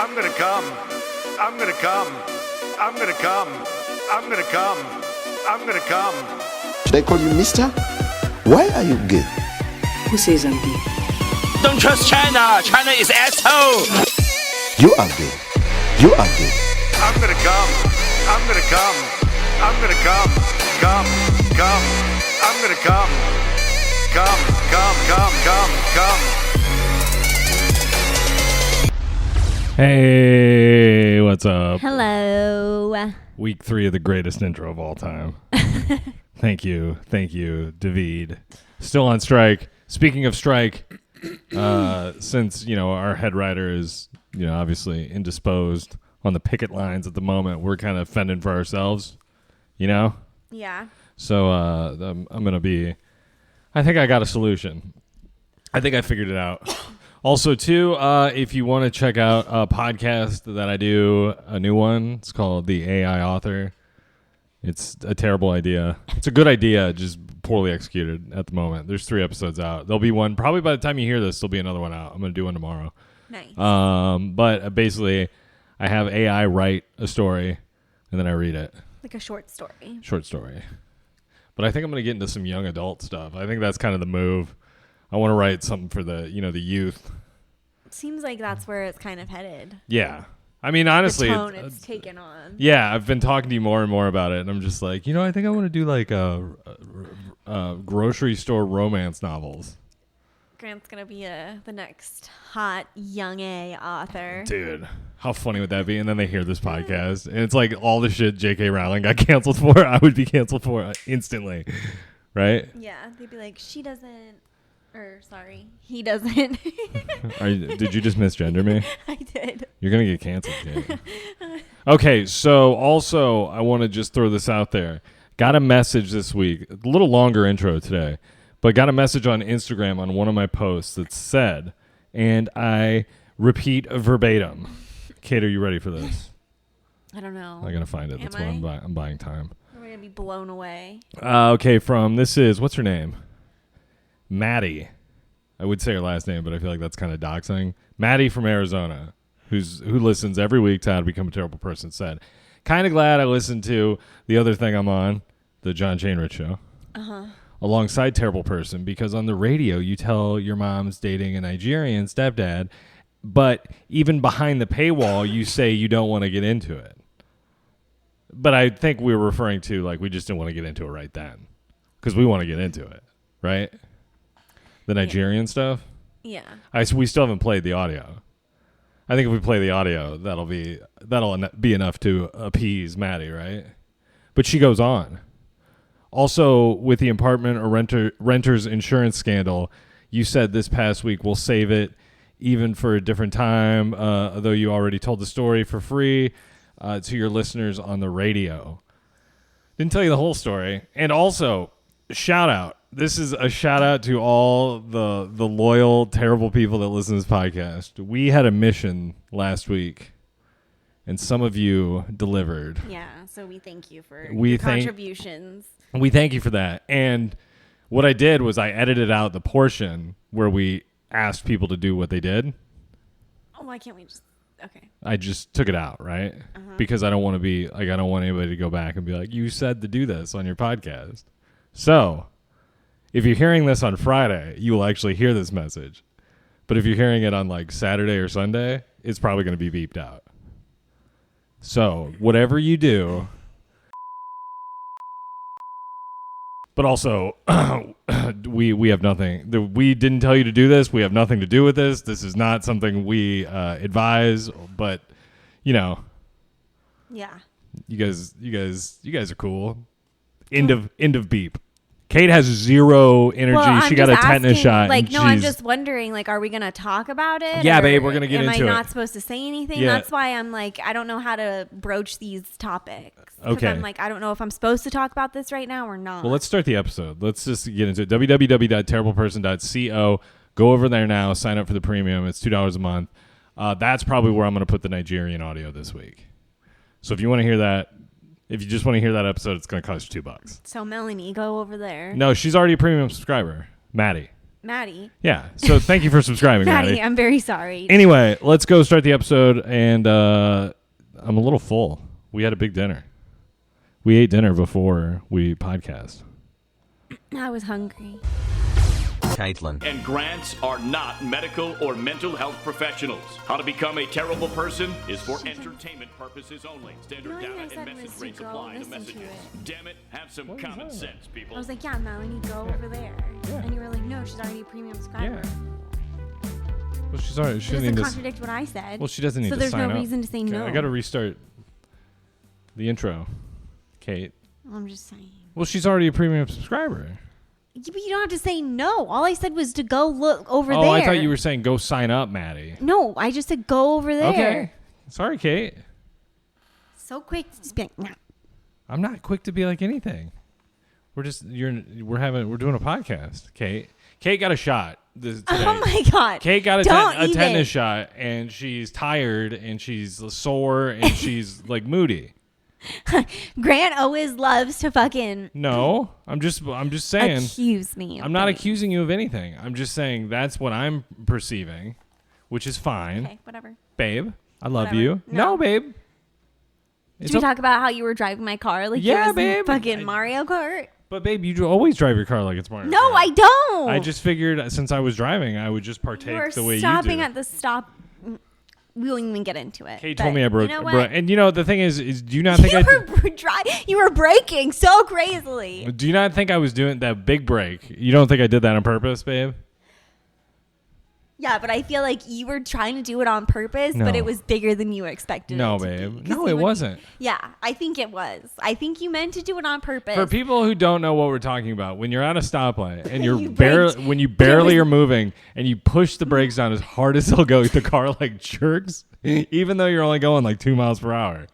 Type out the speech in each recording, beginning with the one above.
I'm gonna come. I'm gonna come. I'm gonna come. I'm gonna come. I'm gonna come. Should I call you mister? Why are you gay? Who says I'm gay? Don't trust China. China is asshole. You are gay. You are gay. I'm gonna come. I'm gonna come. I'm gonna come. Come. Come. I'm gonna come. Come. Come. Come. Come. Come. Hey, what's up? Hello. Week 3 of the greatest intro of all time. Thank you, David. Still on strike. Speaking of strike, since, our head writer is, obviously indisposed on the picket lines at the moment, we're kind of fending for ourselves, Yeah. So I'm going to be, I think I got a solution. I think I figured it out. Also, too, if you want to check out a podcast that I do, a new one, it's called The AI Author. It's a terrible idea. It's a good idea, just poorly executed at the moment. There's 3 episodes out. There'll be one, probably by the time you hear this, there'll be another one out. I'm going to do one tomorrow. Nice. But basically, I have AI write a story, and then I read it. Like a short story. Short story. But I think I'm going to get into some young adult stuff. I think that's kind of the move. I want to write something for the, the youth. Seems like that's where it's kind of headed. Yeah. I mean, honestly. The tone it's taken on. Yeah, I've been talking to you more and more about it, and I'm just like, I think I want to do like grocery store romance novels. Grant's going to be the next hot young A author. Dude, how funny would that be? And then they hear this podcast, and it's like all the shit J.K. Rowling got canceled for, I would be canceled for instantly, right? Yeah, they'd be like, she doesn't. Or, sorry, he doesn't. Did you just misgender me? I did. You're going to get canceled, kid. Okay, so also, I want to just throw this out there. Got a message this week, a little longer intro today, but got a message on Instagram on one of my posts that said, and I repeat verbatim. Kate, are you ready for this? I don't know. I got to find it. That's why I'm buying time. I'm going to be blown away. Okay, what's her name? Maddie. I would say her last name, but I feel like that's kind of doxing. Maddie from Arizona, who listens every week to How to Become a Terrible Person, said, kind of glad I listened to the other thing I'm on, the John Chainrich show, alongside Terrible Person, because on the radio you tell your mom's dating a Nigerian stepdad, but even behind the paywall you say you don't want to get into it. But I think we were referring to, like, we just didn't want to get into it right then, because we want to get into it, right? The Nigerian stuff? Yeah. We still haven't played the audio. I think if we play the audio, that'll be enough to appease Maddie, right? But she goes on. Also, with the apartment or renter's insurance scandal, you said this past week, we'll save it even for a different time, although you already told the story for free to your listeners on the radio. Didn't tell you the whole story. And also, shout out. This is a shout out to all the loyal, terrible people that listen to this podcast. We had a mission last week, and some of you delivered. Yeah, so we thank you for your contributions. We thank you for that. And what I did was I edited out the portion where we asked people to do what they did. Oh, why can't we just... Okay. I just took it out, right? Because I don't want to be... I don't want anybody to go back and be like, you said to do this on your podcast. So... if you're hearing this on Friday, you will actually hear this message. But if you're hearing it on like Saturday or Sunday, it's probably going to be beeped out. So whatever you do. But also, we have nothing. We didn't tell you to do this. We have nothing to do with this. This is not something we advise. But, Yeah. you guys are cool. End of beep. Kate has zero energy. Well, she got a tetanus shot. I'm just wondering, are we going to talk about it? Yeah, babe, we're going to get into it. Am I not supposed to say anything? Yeah. That's why I'm like, I don't know how to broach these topics. Okay. I'm like, I don't know if I'm supposed to talk about this right now or not. Well, let's start the episode. Let's just get into it. www.terribleperson.co. Go over there now. Sign up for the premium. It's $2 a month. That's probably where I'm going to put the Nigerian audio this week. So if you want to hear that, if you just want to hear that episode, it's going to cost you $2. So Melanie, go over there. No, she's already a premium subscriber. Maddie. Maddie. Yeah. So thank you for subscribing, Maddie, Maddie. I'm very sorry. Anyway, let's go start the episode. And I'm a little full. We had a big dinner. We ate dinner before we podcast. I was hungry. Caitlin. And Grants are not medical or mental health professionals. How to become a terrible person is for entertainment purposes only. Standard The only thing I data said and was message to rates go apply to listen to messages. it. Damn it, have some common sense, people. I was like, yeah, Melanie, go over there. Yeah. And you were like, no, she's already a premium subscriber. Yeah. Well, she's already. She It doesn't doesn't need to. contradict what I said. Well, she doesn't need so to there's sign no up. reason to say Okay, no. I got to restart the intro, Kate. I'm just saying. Well, she's already a premium subscriber. Yeah, but you don't have to say no. All I said was to go look over Oh, there. I thought you were saying go sign up, Maddie. No, I just said go over there. Okay. Sorry, Kate. So quick to just be like, nah. I'm not quick to be like anything. We're doing a podcast, Kate. Kate got a shot today. Oh my God. Kate got a Don't tetanus shot, and she's tired, and she's sore, and she's like moody. Grant always loves to fucking No, I'm just saying. accuse me. of I'm not things. accusing you of anything. I'm just saying that's what I'm perceiving, which is fine. Okay, whatever. Babe, I love Whatever. you. No, No. babe. Did we talk about how you were driving my car like Yeah, it was babe. fucking Mario Kart? But babe, you always drive your car like it's Mario No, Kart. I don't. I just figured since I was driving, I would just you partake were the way you do. stopping at the stop. We won't even get into it. Kate but told me I broke. You know what? And you know the thing is do you not think You were braking so crazily. Do you not think I was doing that big break? You don't think I did that on purpose, babe? Yeah, but I feel like you were trying to do it on purpose, No. but it was bigger than you expected. No, it to babe. be, 'cause No, you it would- wasn't. Yeah, I think it was. I think you meant to do it on purpose. For people who don't know what we're talking about, when you're at a stoplight and you're You braked. when you barely It are was- moving and you push the brakes down as hard as they'll go, the car like jerks, even though you're only going like 2 miles per hour.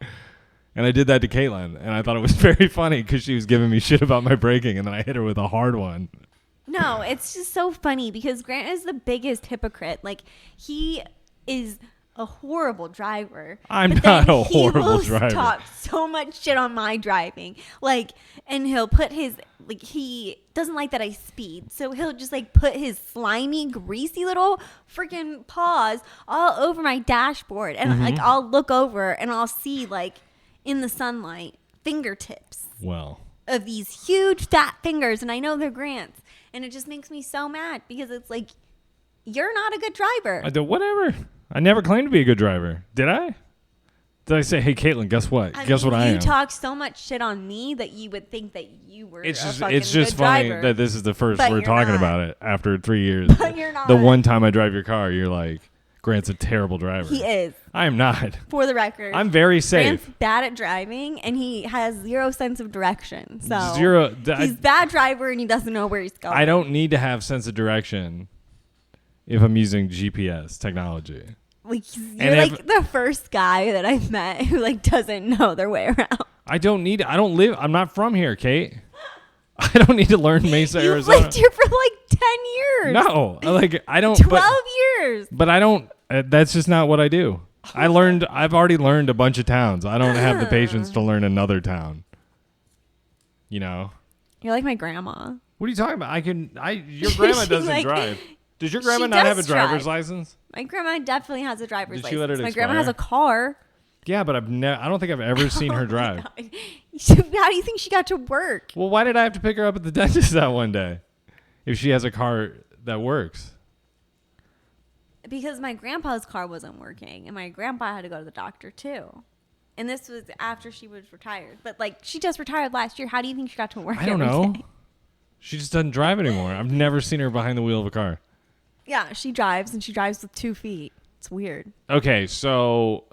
And I did that to Caitlin, and I thought it was very funny because she was giving me shit about my braking, and then I hit her with a hard one. No, it's just so funny because Grant is the biggest hypocrite. Like, he is a horrible driver. I'm but not then a horrible he will driver. talk so much shit on my driving. Like, and he'll put his, like, he doesn't like that I speed. So he'll just, like, put his slimy, greasy little freaking paws all over my dashboard. And, Mm-hmm. like, I'll look over and I'll see, like, in the sunlight, fingertips Well, of these huge fat fingers, and I know they're Grant's, and it just makes me so mad because it's like, you're not a good driver. I do whatever. I never claimed to be a good driver. Did I? Did I say, hey, Caitlin, guess what? Guess what I am? You talk so much shit on me that you would think that you were It's a just fucking it's just good funny driver. that this is the first But we're you're talking not. about it after 3 years. But you're not. The one time I drive your car, you're like, Grant's a terrible driver. He is, I am not. for the record. I'm very safe. Grant's bad at driving, and he has zero sense of direction. So Zero. he's bad driver, and he doesn't know where he's going. I don't need to have sense of direction if I'm using GPS technology. Like, And you're if- like the first guy that I've met who like doesn't know their way around. I don't need. I don't live. I'm not from here, Kate. I don't need to learn Mesa, You've Arizona. lived here for like 10 years. No, like I don't. 12 but, years. But I don't. That's just not what I do. I've already learned a bunch of towns. I don't have the patience to learn another town. You know. You're like my grandma. What are you talking about? Your grandma She, doesn't like, drive. Does your grandma she not have a does driver's drive. license? My grandma definitely has a driver's Did she license. let it My grandma has a expire? car. Yeah, but I don't think I've ever seen her drive. How do you think she got to work? Well, why did I have to pick her up at the dentist that one day if she has a car that works? Because my grandpa's car wasn't working, and my grandpa had to go to the doctor too. And this was after she was retired. But like, she just retired last year. How do you think she got to work? I don't every know. day? She just doesn't drive anymore. I've never seen her behind the wheel of a car. Yeah, she drives, and she drives with 2 feet. It's weird. Okay, so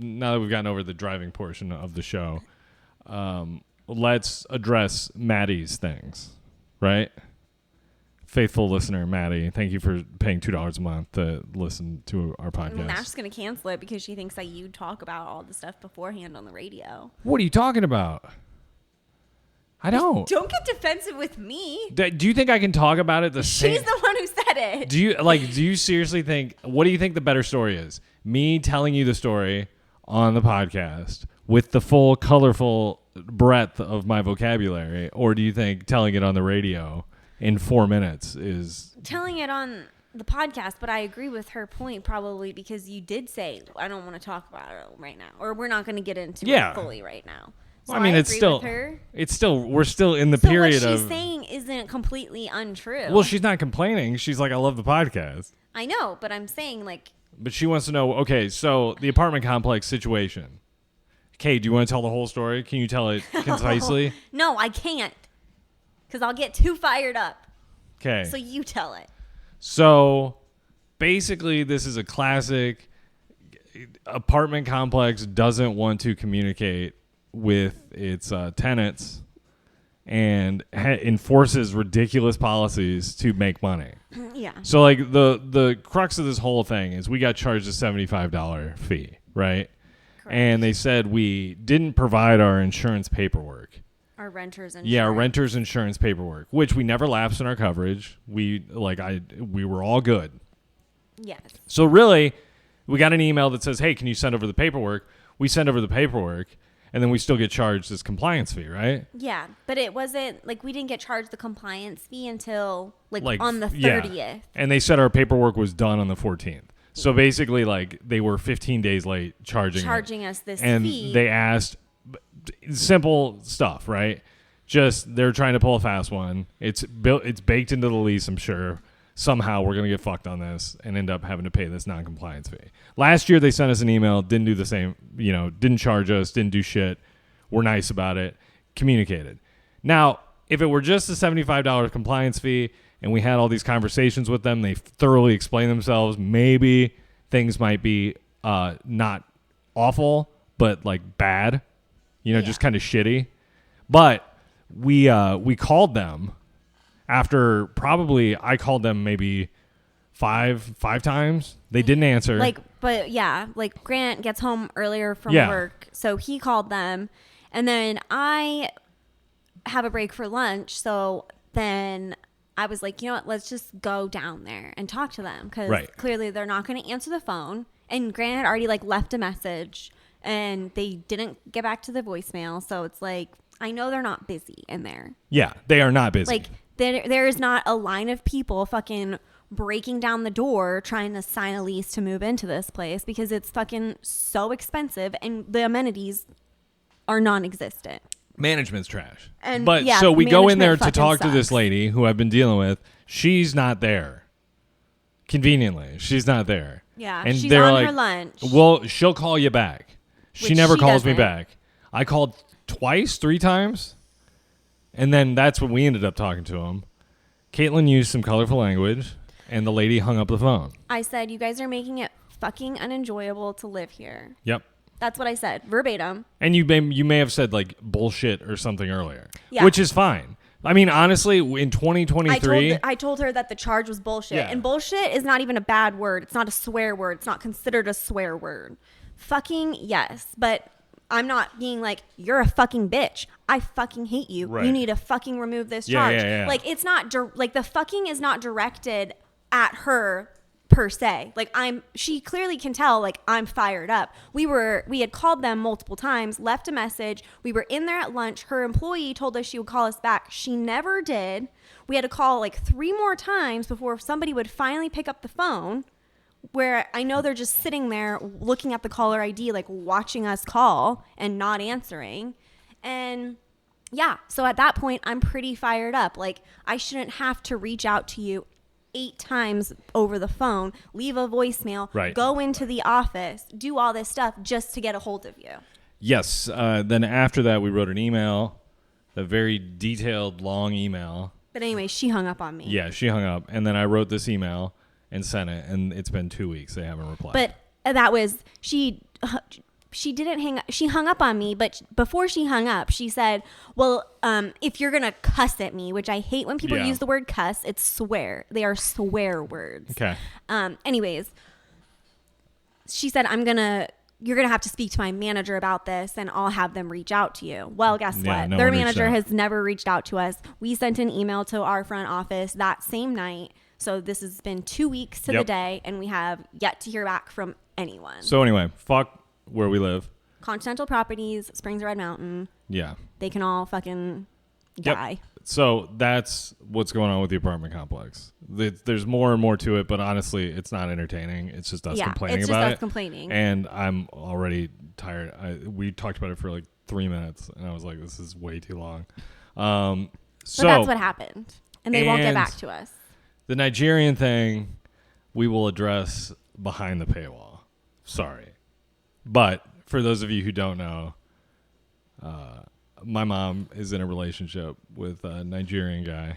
now that we've gotten over the driving portion of the show, let's address Maddie's things, right? Faithful listener, Maddie, thank you for paying $2 a month to listen to our podcast. Well, now she's going to cancel it because she thinks that you talk about all the stuff beforehand on the radio. What are you talking about? I don't. Don't get defensive with me. Do you think I can talk about it the same? She's the one who said it. Do you seriously think, what do you think the better story is? Me telling you the story on the podcast with the full colorful breadth of my vocabulary, or do you think telling it on the radio in 4 minutes is telling it on the podcast, but I agree with her point probably because you did say I don't want to talk about it right now, or we're not going to get into it fully right now. So I mean, it's still we're still in the so period what of she's saying isn't completely untrue. Well, she's not complaining. She's like, I love the podcast. I know, but I'm saying like. But she wants to know. Okay, so the apartment complex situation. Kay, do you want to tell the whole story? Can you tell it concisely? No, I can't, because I'll get too fired up. Okay. So you tell it. So basically, this is a classic apartment complex doesn't want to communicate with its tenants and enforces ridiculous policies to make money. Yeah. So like the crux of this whole thing is we got charged a $75 fee, right? Correct. And they said we didn't provide our insurance paperwork. Our renter's insurance. Yeah, our renter's insurance paperwork, which we never lapsed in our coverage. We were all good. Yes. So really, we got an email that says, "Hey, can you send over the paperwork?" We send over the paperwork, and then we still get charged this compliance fee, right? Yeah, but it wasn't like we didn't get charged the compliance fee until like on the 30th. Yeah. And they said our paperwork was done on the 14th. So basically, like they were 15 days late charging us this fee. And they asked simple stuff, right? Just they're trying to pull a fast one. It's baked into the lease, I'm sure. Somehow we're going to get fucked on this and end up having to pay this non-compliance fee. Last year they sent us an email, didn't do the same, didn't charge us, didn't do shit. We're nice about it, communicated. Now, if it were just a $75 compliance fee and we had all these conversations with them, they thoroughly explained themselves, maybe things might be not awful, but like bad, just kind of shitty. But we called them after probably I called them maybe five times. They didn't answer. Like Grant gets home earlier from work, so he called them, and then I have a break for lunch. So then I was like, you know what? Let's just go down there and talk to them because clearly they're not going to answer the phone. And Grant had already left a message, and they didn't get back to the voicemail. So it's like I know they're not busy in there. Yeah, they are not busy. Like there is not a line of people fucking breaking down the door trying to sign a lease to move into this place because it's fucking so expensive and the amenities are non-existent. Management's trash. So we go in there to talk to this lady who I've been dealing with. She's not there. Conveniently, she's not there. Yeah, and she's on her lunch. Well, she'll call you back. She never calls me back. I called twice, 3 times. And then that's when we ended up talking to him. Caitlin used some colorful language, and the lady hung up the phone. I said, you guys are making it fucking unenjoyable to live here. Yep. That's what I said, verbatim. And you may have said, bullshit or something earlier, which is fine. I mean, honestly, in 2023... I told her that the charge was bullshit. Yeah. And bullshit is not even a bad word. It's not a swear word. It's not considered a swear word. Fucking, yes. But I'm not being like, you're a fucking bitch. I fucking hate you. Right. You need to fucking remove this charge. Yeah. It's not, the fucking is not directed at her per se. She clearly can tell, I'm fired up. We had called them multiple times, left a message. We were in there at lunch. Her employee told us she would call us back. She never did. We had to call 3 more times before somebody would finally pick up the phone, where I know they're just sitting there looking at the caller ID, watching us call and not answering. And yeah, so at that point, I'm pretty fired up. I shouldn't have to reach out to you 8 times over the phone, leave a voicemail, go into the office, do all this stuff just to get a hold of you. Yes. Then after that, we wrote an email, a very detailed, long email. But anyway, she hung up on me. Yeah, she hung up. And then I wrote this email and sent it, and it's been 2 weeks. They haven't replied. But that was, she didn't hang up. She hung up on me, but before she hung up, she said, well, if you're going to cuss at me, which I hate when people use the word cuss, it's swear. They are swear words. Okay. Anyways, she said, you're going to have to speak to my manager about this and I'll have them reach out to you. Well, guess what? No Their manager has never reached out to us. We sent an email to our front office that same night. So this has been 2 weeks to the day, and we have yet to hear back from anyone. So anyway, fuck where we live. Continental Properties, Springs Red Mountain. Yeah. They can all fucking die. So that's what's going on with the apartment complex. There's more and more to it, but honestly, it's not entertaining. It's just us complaining it's about just it. us complaining. And I'm already tired. We talked about it for like 3 minutes, and I was like, this is way too long. So but that's what happened. And they won't get back to us. The Nigerian thing, we will address behind the paywall. Sorry. But for those of you who don't know, my mom is in a relationship with a Nigerian guy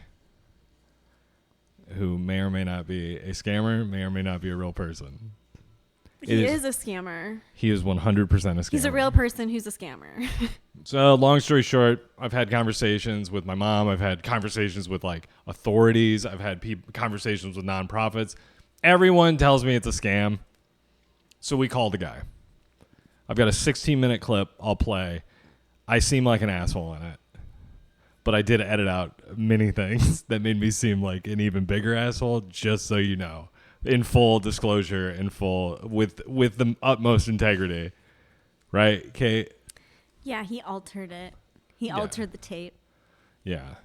who may or may not be a scammer, may or may not be a real person. He is a scammer. He is 100% a scammer. He's a real person who's a scammer. So long story short, I've had conversations with my mom. I've had conversations with like authorities. I've had conversations with nonprofits. Everyone tells me it's a scam. So we called the guy. I've got a 16-minute clip I'll play. I seem like an asshole in it. But I did edit out many things that made me seem like an even bigger asshole, just so you know. In full disclosure, in full, with the utmost integrity. Right, Kate? Yeah, he altered it. He altered the tape. Yeah.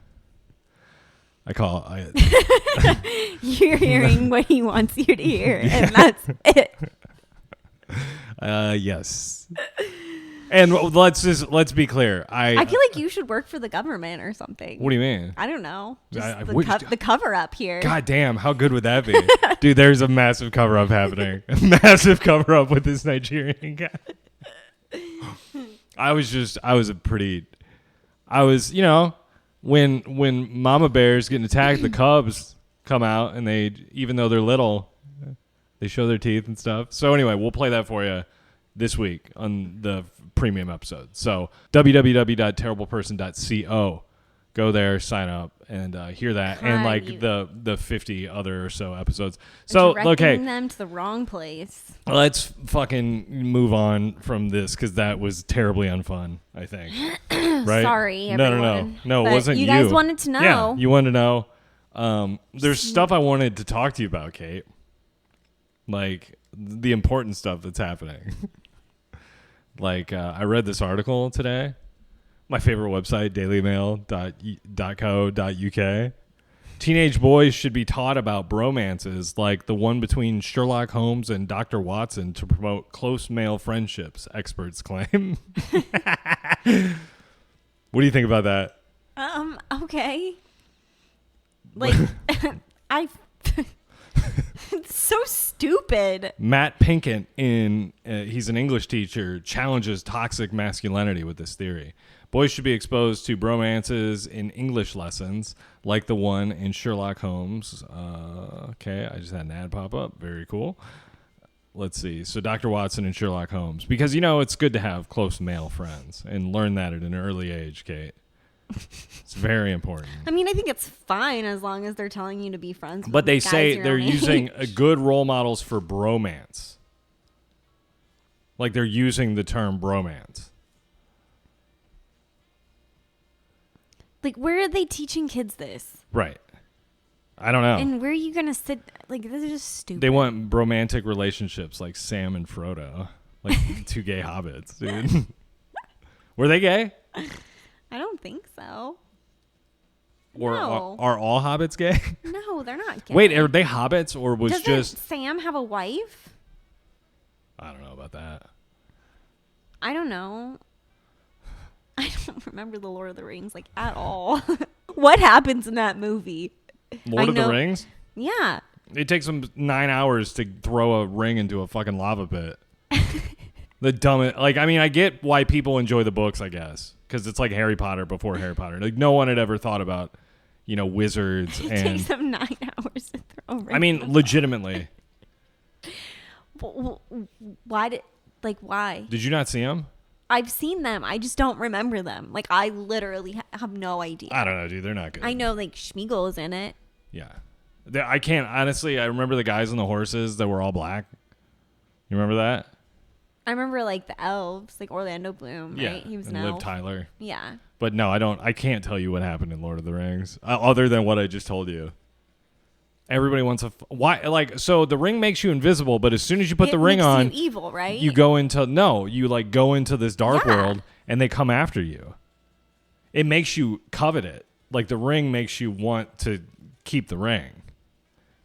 You're hearing what he wants you to hear, and that's it. Yes. And let's be clear. I feel like you should work for the government or something. What do you mean? I don't know. I Just the cover up here. God damn, how good would that be? Dude, there's a massive cover up happening. A massive cover up with this Nigerian guy. When mama bears getting attacked, the cubs come out and they, even though they're little, they show their teeth and stuff. So anyway, we'll play that for you this week on the premium episode. So www.terribleperson.co. Go there, sign up, and hear that, and like the 50 other or so episodes. So directing them to the wrong place. Let's fucking move on from this because that was terribly unfun. I think. Right? Sorry, everyone. No, it wasn't you. You guys wanted to know. Yeah, you wanted to know. There's stuff I wanted to talk to you about, Kate. Like the important stuff that's happening. Like I read this article today. My favorite website, dailymail.co.uk. Teenage boys should be taught about bromances like the one between Sherlock Holmes and Dr. Watson to promote close male friendships, experts claim. What do you think about that? Okay. Like, it's so stupid. Matt Pinkett, he's an English teacher, challenges toxic masculinity with this theory. Boys should be exposed to bromances in English lessons, like the one in Sherlock Holmes. Okay, I just had an ad pop up. Very cool. Let's see. So Dr. Watson and Sherlock Holmes. Because, it's good to have close male friends and learn that at an early age, Kate. It's very important. I mean, I think it's fine as long as they're telling you to be friends with But they guys say your they're own using age. good role models for bromance. Like they're using the term bromance. Like, where are they teaching kids this? Right. I don't know. And where are you going to sit? Like, this is just stupid. They want romantic relationships like Sam and Frodo. Like two gay hobbits, dude. Were they gay? I don't think so. Or No. are all hobbits gay? No, they're not gay. Wait, are they hobbits or was Doesn't just... Sam have a wife? I don't know about that. I don't know. I don't remember the Lord of the Rings, like, at all. What happens in that movie? Lord of the Rings? Yeah. It takes them 9 hours to throw a ring into a fucking lava pit. The dumbest... Like, I mean, I get why people enjoy the books, I guess. Because it's like Harry Potter before Harry Potter. Like, no one had ever thought about, wizards It and... takes them 9 hours to throw a ring. I mean, legitimately. Why? Why? Did you not see them? I've seen them. I just don't remember them. Like, I literally have no idea. I don't know, dude. They're not good. I know, like, Schmeagol is in it. Yeah. I can't... Honestly, I remember the guys on the horses that were all black. You remember that? I remember, like, the elves, like Orlando Bloom, Yeah. right? He was and an Liv elf. Tyler. Yeah. But no, I can't tell you what happened in Lord of the Rings other than what I just told you. Everybody wants why? Like, so the ring makes you invisible, but as soon as you put the ring makes on, you evil, right? you go into go into this dark Yeah. world, and they come after you. It makes you covet it. like the ring makes you want to keep the ring.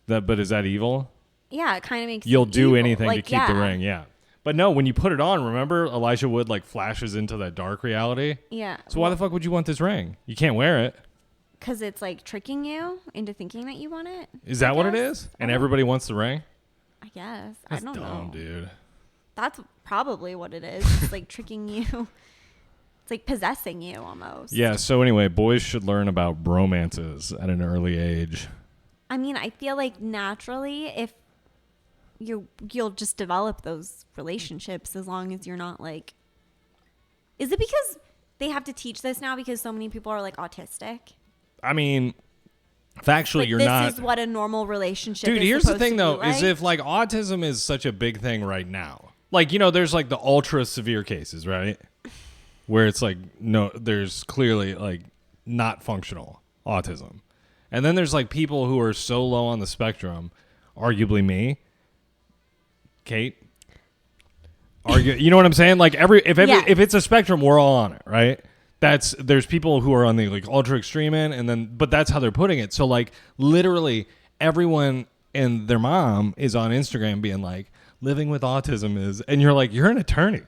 But is that evil? Yeah, it kind of makes You'll you do evil. anything like, to keep the ring, yeah. But no, when you put it on, remember Elijah Wood like flashes into that dark reality? Yeah. So why the fuck would you want this ring? You can't wear it. Because it's like tricking you into thinking that you want it. Is that what it is? And everybody wants the ring? I guess. That's I don't dumb, know. dude. That's probably what it is. It's like tricking you. It's like possessing you almost. Yeah, so anyway, boys should learn about bromances at an early age. I mean, I feel like naturally, if you'll just develop those relationships as long as you're not like. Is it because they have to teach this now because so many people are like autistic? I mean, factually, Like, you're this not. is what a normal relationship Dude, is here's the supposed thing to though, be like. is if like autism is such a big thing right now. Like, you know, there's like the ultra severe cases, right? Where it's like, no, there's clearly like not functional autism. And then there's like people who are so low on the spectrum, arguably me, Kate. You know what I'm saying? Like if it's a spectrum, we're all on it, right? There's people who are on the like ultra extreme end, and then but that's how they're putting it. So like literally everyone and their mom is on Instagram being like, living with autism is, and you're like, you're an attorney.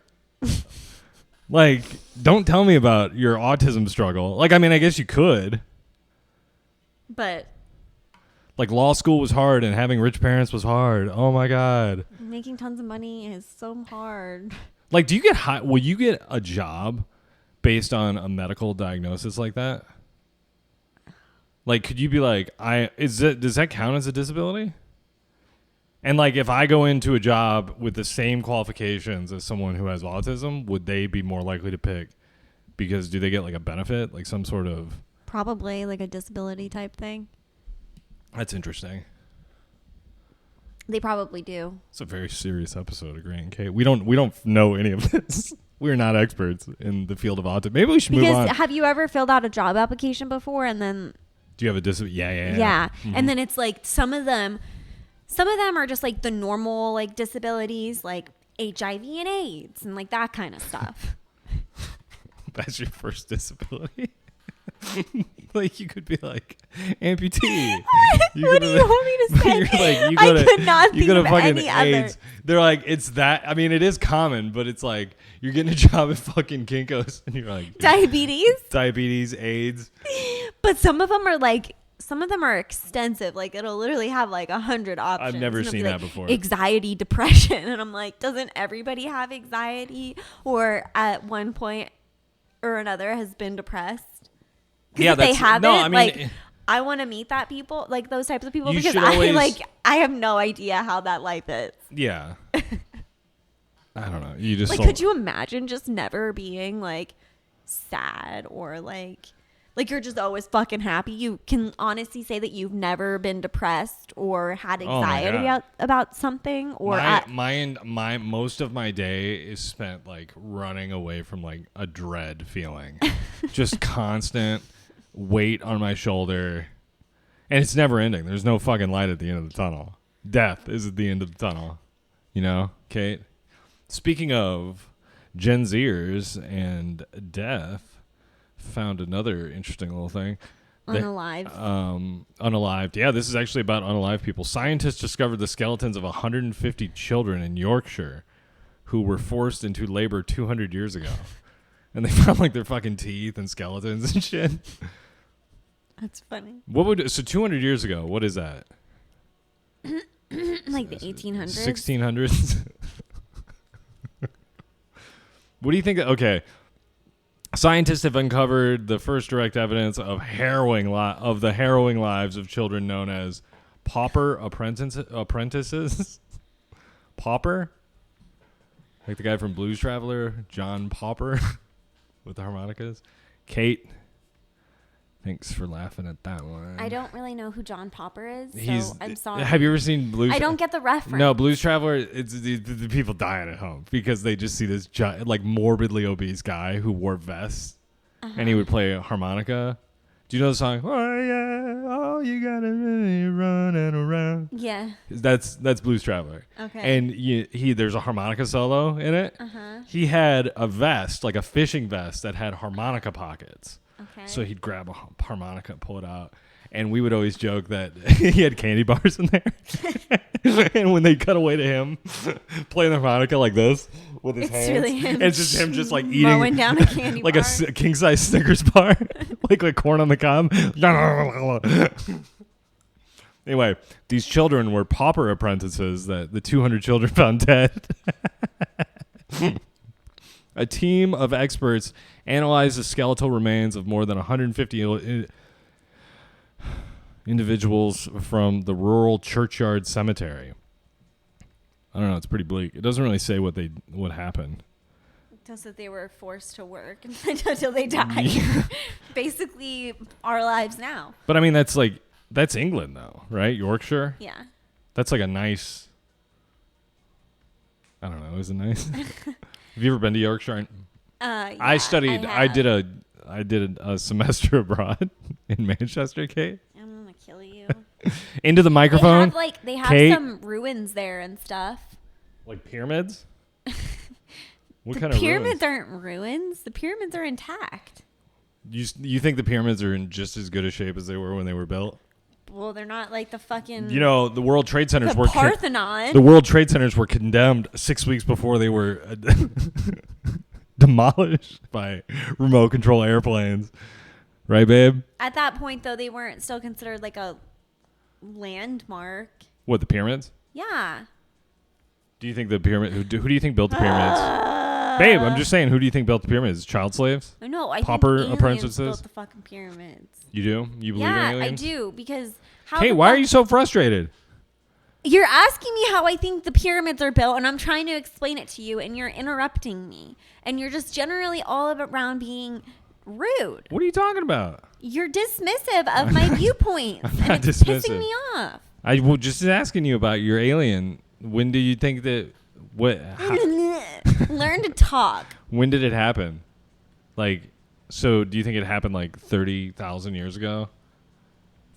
Like, don't tell me about your autism struggle. Like, I mean, I guess you could. But like law school was hard and having rich parents was hard. Oh my God. making tons of money is so hard. Like, will you get a job based on a medical diagnosis like that? Like, could you be like, does that count as a disability? And like, if I go into a job with the same qualifications as someone who has autism, would they be more likely to pick? Because do they get like a benefit, like some sort of? Probably like a disability type thing. That's interesting. They probably do. It's a very serious episode of Gray and Kate. We don't know any of this. We're not experts in the field of autism. Maybe we should move on. Because have you ever filled out a job application before and then? Do you have a disability? Yeah. Mm-hmm. And then it's like some of them are just like the normal like disabilities, like HIV and AIDS and like that kind of stuff. That's your first disability? Like, you could be like amputee. What do you want me to say? You're like, I could not think of fucking any AIDS. other. They're like, it's that. I mean, it is common, but it's like you're getting a job at fucking Kinko's and you're like diabetes, AIDS. But some of them are extensive. Like it'll literally have like 100 options. I've never And it'll seen be, that before. Anxiety, depression, and I'm like, doesn't everybody have anxiety or at one point or another has been depressed? Yeah, if they haven't, no, I mean, like, I want to meet that people, like those types of people, You because should always- I have no idea how that life is. Yeah. I don't know. You just Like, could you imagine just never being like sad or like you're just always fucking happy? You can honestly say that you've never been depressed or had anxiety about something or my most of my day is spent like running away from like a dread feeling, just constant weight on my shoulder, and it's never ending. There's no fucking light at the end of the tunnel. Death is at the end of the tunnel, you know, Kate. Speaking of Gen Zers and death, found another interesting little thing. unalived. Unalived. Yeah, this is actually about unalived people. Scientists discovered the skeletons of 150 children in Yorkshire who were forced into labor 200 years ago. And they found like their fucking teeth and skeletons and shit. That's funny. So 200 years ago, what is that? Like the 1800s. 1600s? What do you think? Okay. Scientists have uncovered the first direct evidence of the harrowing lives of children known as pauper apprentices. Pauper? Like the guy from Blues Traveler, John Pauper, with the harmonicas. Kate, thanks for laughing at that one. I don't really know who John Popper is, so I'm sorry. Have you ever seen Blues? I don't get the reference. No, Blues Traveler, it's the people dying at home because they just see this like morbidly obese guy who wore vests and he would play a harmonica. Do you know the song? Oh yeah, oh you gotta really running around. Yeah. That's Blues Traveler. Okay. And there's a harmonica solo in it. He had a vest, like a fishing vest that had harmonica pockets. Okay. So he'd grab a harmonica and pull it out. And we would always joke that he had candy bars in there. And when they cut away to him playing the harmonica like this with his hands, really him it's just him just like eating mowing down a candy like bar. a king-size Snickers bar, like corn on the cob. Anyway, these children were pauper apprentices that the 200 children found dead. A team of experts analyzed the skeletal remains of more than 150 individuals from the rural churchyard cemetery. I don't know. It's pretty bleak. It doesn't really say what happened. Just that they were forced to work until they died. Basically, our lives now. But I mean, that's England though, right? Yorkshire. Yeah. That's like a nice. I don't know. Is it nice? Have you ever been to Yorkshire? Yeah, I studied. I have. I did a semester abroad in Manchester, Kate. I'm gonna kill you. Into the microphone. They have Kate? some ruins there and stuff. Like pyramids. What The kind of pyramids ruins? aren't ruins. The pyramids are intact. You think the pyramids are in just as good a shape as they were when they were built? Well, they're not like the fucking. You know, the World Trade Centers the were Parthenon. the World Trade Centers were condemned 6 weeks before they were demolished by remote control airplanes. Right, babe? At that point, though, they weren't still considered like a landmark. What, the pyramids? Yeah. Do you think the pyramid? Who do you think built the pyramids? Babe, I'm just saying. Who do you think built the pyramids? Child slaves? No, I Pauper think aliens apprentices? built the fucking pyramids. You do? You believe Yeah, in aliens? I do because how? Hey, the why are fuck- you so frustrated? You're asking me how I think the pyramids are built, and I'm trying to explain it to you, and you're interrupting me, and you're just generally all around being rude. What are you talking about? You're dismissive of my viewpoints, not and it's dismissive. pissing me off. I was just asking you about your alien. When do you think that? Learn to talk. When did it happen? Like, so do you think it happened like 30,000 years ago?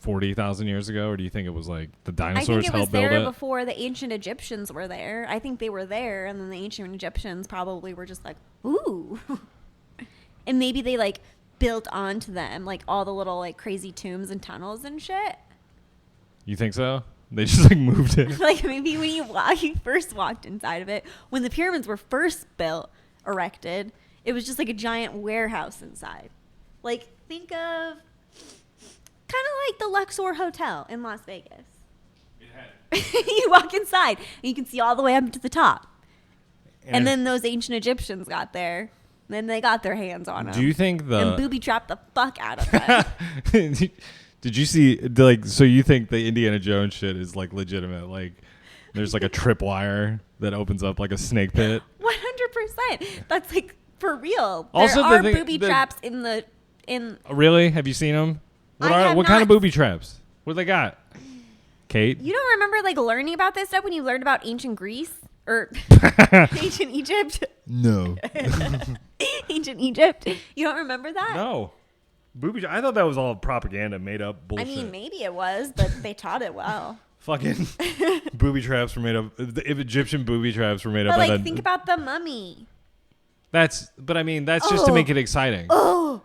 40,000 years ago? Or do you think it was like the I dinosaurs think it was helped build there it? before the ancient Egyptians were there. I think they were there, and then the ancient Egyptians probably were just like, ooh. And maybe they like built onto them like all the little like crazy tombs and tunnels and shit. You think so? They just like moved it. Like maybe when you first walked inside of it, when the pyramids were first erected, it was just like a giant warehouse inside. Like think of kind of like the Luxor Hotel in Las Vegas. You walk inside and you can see all the way up to the top. And then those ancient Egyptians got there. Then they got their hands on them. Do you think and booby trapped the fuck out of them. Did you see, like, so you think the Indiana Jones shit is like legitimate? Like, there's like a tripwire that opens up like a snake pit. 100%. That's like for real. Also, there the are thing- booby the- traps in. Really? Have you seen them? What kind of booby traps? What do they got? Kate? You don't remember like learning about this stuff when you learned about ancient Greece or ancient Egypt? No. Ancient Egypt. You don't remember that? No. Booby. I thought that was all propaganda, made up I bullshit. mean, maybe it was, but they taught it well. Fucking booby traps were made up. If Egyptian booby traps were made up. But by like, think about the mummy. But I mean, that's just to make it exciting. Oh,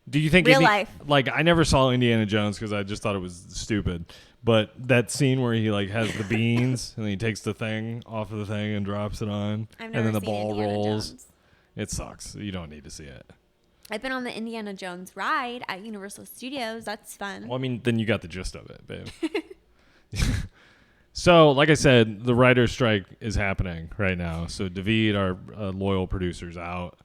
Do you think Real life. Like, I never saw Indiana Jones because I just thought it was stupid. But that scene where he like has the beans and then he takes the thing off of the thing and drops it on, I've and never then the seen ball Indiana rolls. Jones. It sucks. You don't need to see it. I've been on the Indiana Jones ride at Universal Studios. That's fun. Well, I mean, then you got the gist of it, babe. So, like I said, the writer's strike is happening right now. So, David, our loyal producer's out.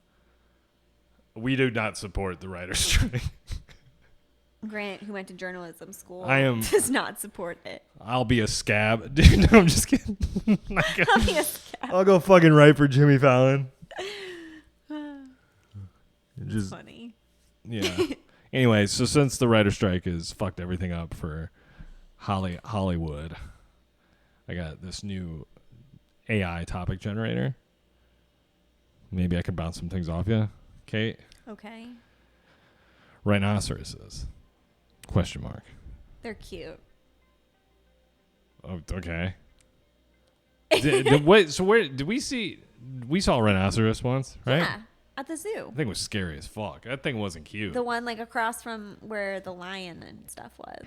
We do not support the writer's strike. Grant, who went to journalism school, does not support it. I'll be a scab. Dude, no, I'm just kidding. I'll be a scab. I'll go fucking write for Jimmy Fallon. Just, Funny. yeah. Anyway, so since the writer's strike has fucked everything up for Hollywood, I got this new AI topic generator. Maybe I can bounce some things off you, Kate. Okay. Rhinoceroses? Question mark. They're cute. Oh, okay. Wait, so where did we see? We saw a rhinoceros once, right? Yeah. At the zoo. That thing was scary as fuck. That thing wasn't cute. The one like across from where the lion and stuff was.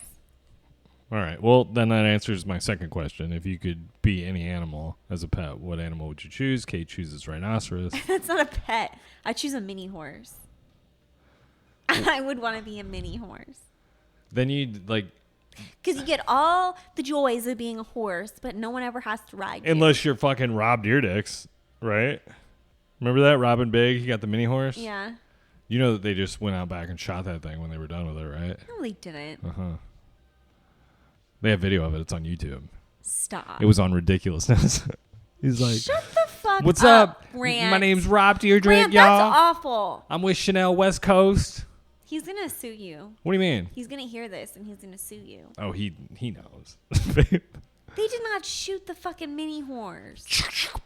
All right. Well, then that answers my second question. If you could be any animal as a pet, what animal would you choose? Kate chooses rhinoceros. That's not a pet. I choose a mini horse. I would want to be a mini horse. Then you'd like... Because you get all the joys of being a horse, but no one ever has to ride you. Unless you're fucking Rob Deerdix, right? Remember that? Robin Big? He got the mini horse? Yeah. You know that they just went out back and shot that thing when they were done with it, right? No, they didn't. Uh-huh. They have video of it. It's on YouTube. Stop. It was on Ridiculousness. He's like, Shut the fuck what's up, up? Rant. My name's Rob Deerdrick, Rant, y'all. that's awful. I'm with Chanel West Coast. He's going to sue you. What do you mean? He's going to hear this and he's going to sue you. Oh, he knows. They did not shoot the fucking mini horse.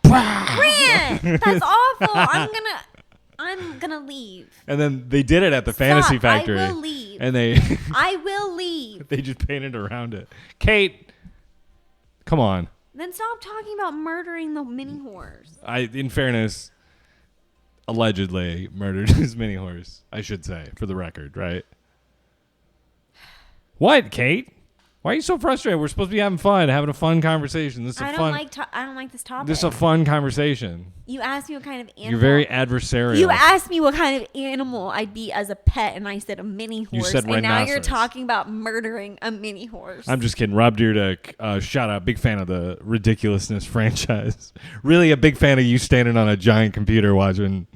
Rant! That's awful. I'm gonna leave. And then they did it at the Fantasy Factory. I will leave. And they I will leave. they just painted around it. Kate, come on. Then stop talking about murdering the mini horse. In fairness, allegedly murdered his mini horse, I should say, for the record, right? What, Kate? Why are you so frustrated? We're supposed to be having fun, having a fun conversation. This is I don't like this topic. This is a fun conversation. You asked me what kind of animal. You're very adversarial. You asked me what kind of animal I'd be as a pet, and I said a mini horse. You said and now you're rhinoceros. talking about murdering a mini horse. I'm just kidding. Rob Deerdrick, shout out. Big fan of the Ridiculousness franchise. Really a big fan of you standing on a giant computer watching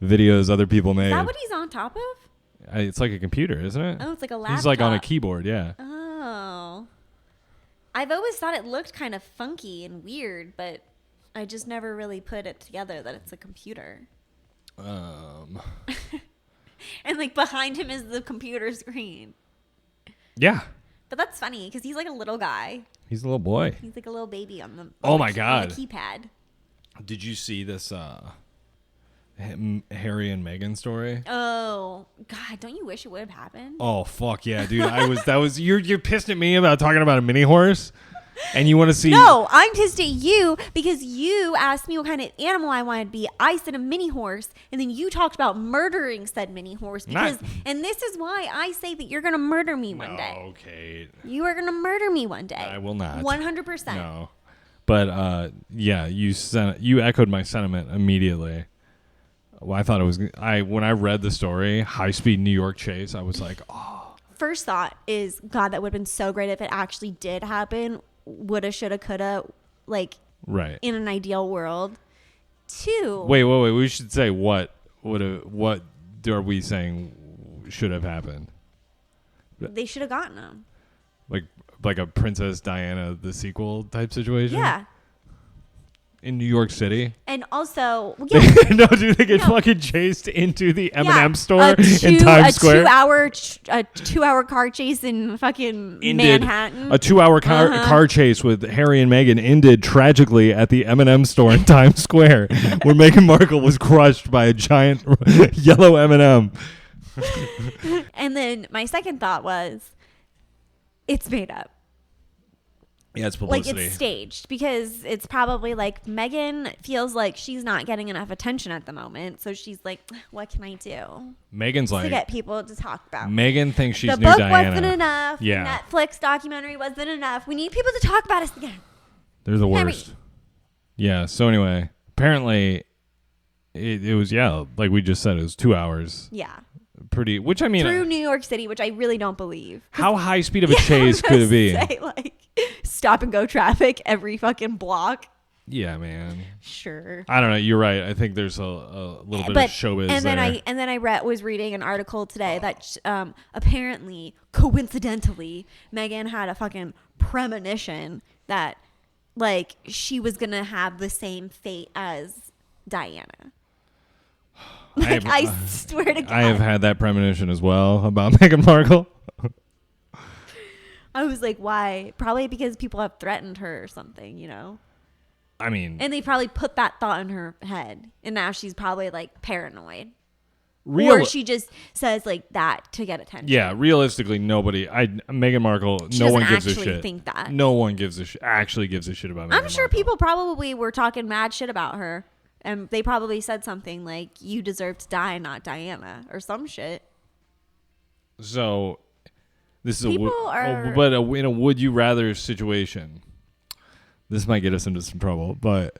videos other people made. Is that what he's on top of? It's like a computer, isn't it? Oh, it's like a laptop. He's like on a keyboard, yeah. Oh. I've always thought it looked kind of funky and weird, but I just never really put it together that it's a computer. And like behind him is the computer screen. Yeah. But that's funny because he's like a little guy. He's a little boy. He's like a little baby on the Oh my on God. the keypad. Did you see this Harry and Meghan story? Oh God, don't you wish it would have happened? Oh fuck yeah, dude. You're pissed at me about talking about a mini horse? And you want to see? No, I'm pissed at you because you asked me what kind of animal I wanted to be. I said a mini horse, and then you talked about murdering said mini horse and this is why I say that you're gonna murder me one day. Okay. You are gonna murder me one day. I will not. 100%. No. But yeah, you echoed my sentiment immediately. Well, I thought it was when I read the story, high speed New York chase, I was like, oh. First thought is, God, that would have been so great if it actually did happen. Woulda, shoulda, coulda, like Right. in an ideal world. Two. Wait. We should say what are we saying should have happened? They should have gotten him. Like a Princess Diana the sequel type situation? Yeah. In New York City? And also, yeah. No, dude, they get fucking chased into the M&M store a in Times Square. A 2-hour car chase in fucking Ended. Manhattan. A 2-hour car chase with Harry and Meghan ended tragically at the M&M store in Times Square, where Meghan Markle was crushed by a giant yellow M&M. And then my second thought was, it's made up. Yeah, it's Like publicity. it's staged because it's probably like Meghan feels like she's not getting enough attention at the moment. So she's like, what can I do Megan's to like, get people to talk about me? Megan thinks she's The new book Diana. wasn't enough. Yeah. Netflix documentary wasn't enough. We need people to talk about us again. They're the Harry. worst. Yeah, so anyway, apparently it was, like we just said, it was 2 hours. Yeah. Pretty, which I mean, Through New York City, which I really don't believe. how high speed of a chase could it be? Say, like, stop and go traffic every fucking block. Yeah, man. Sure. I don't know. You're right. I think there's a little bit of showbiz and then there. I was reading an article today that apparently, coincidentally, Meghan had a fucking premonition that like she was gonna have the same fate as Diana. Like, I swear to God. I have had that premonition as well about Meghan Markle. I was like, why? Probably because people have threatened her or something, you know? I mean, And they probably put that thought in her head. And now she's probably like paranoid. real. Or she just says like that to get attention. Yeah, realistically, nobody. Meghan Markle. She No one doesn't gives a actually shit. think that. No one gives a shit. Actually, gives a shit about Meghan I'm sure Markle. people probably were talking mad shit about her And they probably said something like, you deserve to die, not Diana, or some shit. So this is People are... in a would you rather situation. This might get us into some trouble, but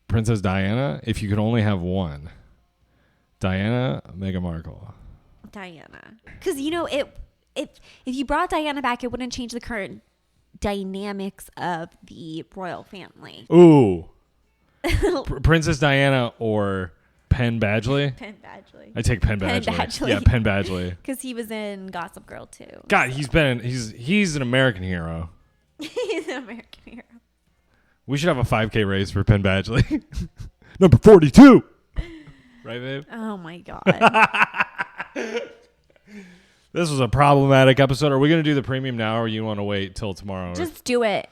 Princess Diana, if you could only have one, Diana, Meghan Markle. Diana. Because, you know, if you brought Diana back, it wouldn't change the current dynamics of the royal family. Ooh. Princess Diana or Penn Badgley? Penn Badgley. I take Penn Penn Badgley. Badgley. Yeah, Penn Badgley. Because he was in Gossip Girl, too. God, he's an American hero. He's an American hero. We should have a 5K race for Penn Badgley. Number 42. Right, babe? Oh, my God. This was a problematic episode. Are we going to do the premium now, or you want to wait till tomorrow? Just do it.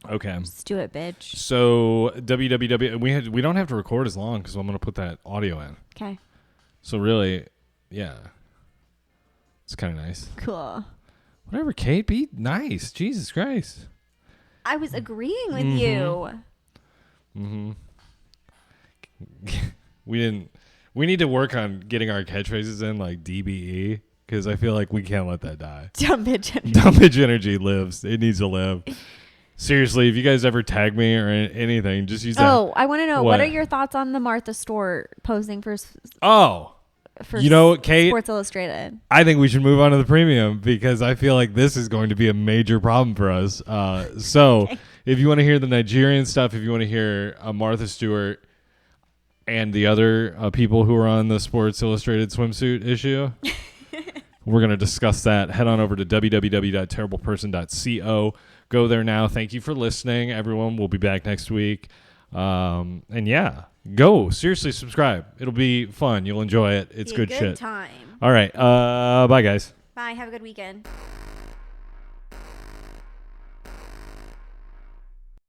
Okay. Just do it, bitch. So www. We don't have to record as long because I'm going to put that audio in. Okay. So really, yeah, it's kind of nice. Cool. Whatever, Kate. Be nice. Jesus Christ. I was agreeing with you. Mm-hmm. We need to work on getting our catchphrases in, like DBE, because I feel like we can't let that die. Dumb bitch energy. Dumb bitch energy lives. It needs to live. Seriously, if you guys ever tag me or anything, just use that. Oh, I want to know, what What? are your thoughts on the Martha Stewart posing for You know what, Kate? Sports Illustrated? I think we should move on to the premium because I feel like this is going to be a major problem for us. So Okay. if you want to hear the Nigerian stuff, if you want to hear Martha Stewart and the other people who are on the Sports Illustrated swimsuit issue, we're going to discuss that. Head on over to www.terribleperson.co. Go there now. Thank you for listening, everyone. We'll be back next week. And yeah, go. Seriously, subscribe. It'll be fun. You'll enjoy it. It's Be a good shit. time. All right. Bye, guys. Bye. Have a good weekend.